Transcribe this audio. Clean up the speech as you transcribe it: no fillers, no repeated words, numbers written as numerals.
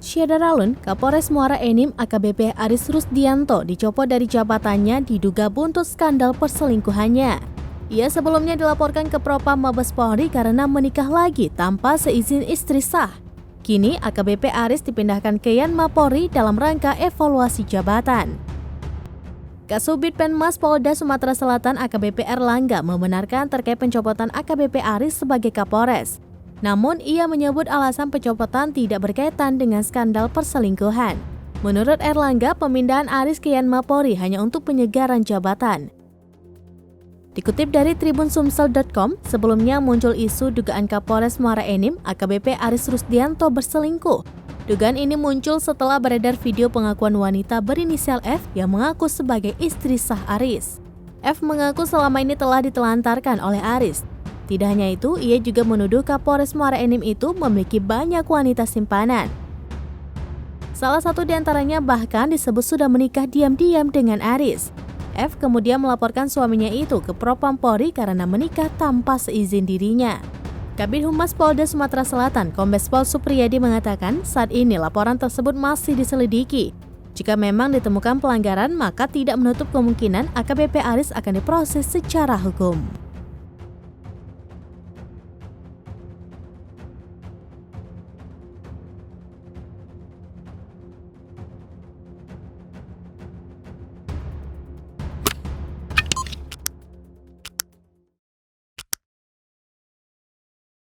Syadaralun, Kapolres Muara Enim AKBP Aris Rusdianto dicopot dari jabatannya diduga buntut skandal perselingkuhannya. Ia sebelumnya dilaporkan ke Propam Mabes Polri karena menikah lagi tanpa seizin istri sah. Kini AKBP Aris dipindahkan ke Yanma Polri dalam rangka evaluasi jabatan. Kasubit Penmas Polda Sumatera Selatan AKBP Erlangga membenarkan terkait pencopotan AKBP Aris sebagai Kapolres. Namun, ia menyebut alasan pencopotan tidak berkaitan dengan skandal perselingkuhan. Menurut Erlangga, pemindahan Aris ke Yanma Polri hanya untuk penyegaran jabatan. Dikutip dari tribunsumsel.com, sebelumnya muncul isu dugaan Kapolres Muara Enim AKBP Aris Rusdianto berselingkuh. Dugaan ini muncul setelah beredar video pengakuan wanita berinisial F yang mengaku sebagai istri sah Aris. F mengaku selama ini telah ditelantarkan oleh Aris. Tidak hanya itu, ia juga menuduh Kapolres Muara Enim itu memiliki banyak wanita simpanan. Salah satu di antaranya bahkan disebut sudah menikah diam-diam dengan Aris. F kemudian melaporkan suaminya itu ke Propam Polri karena menikah tanpa seizin dirinya. Kabid Humas Polda Sumatera Selatan, Kombes Pol Supriyadi mengatakan saat ini laporan tersebut masih diselidiki. Jika memang ditemukan pelanggaran, maka tidak menutup kemungkinan AKBP Aris akan diproses secara hukum.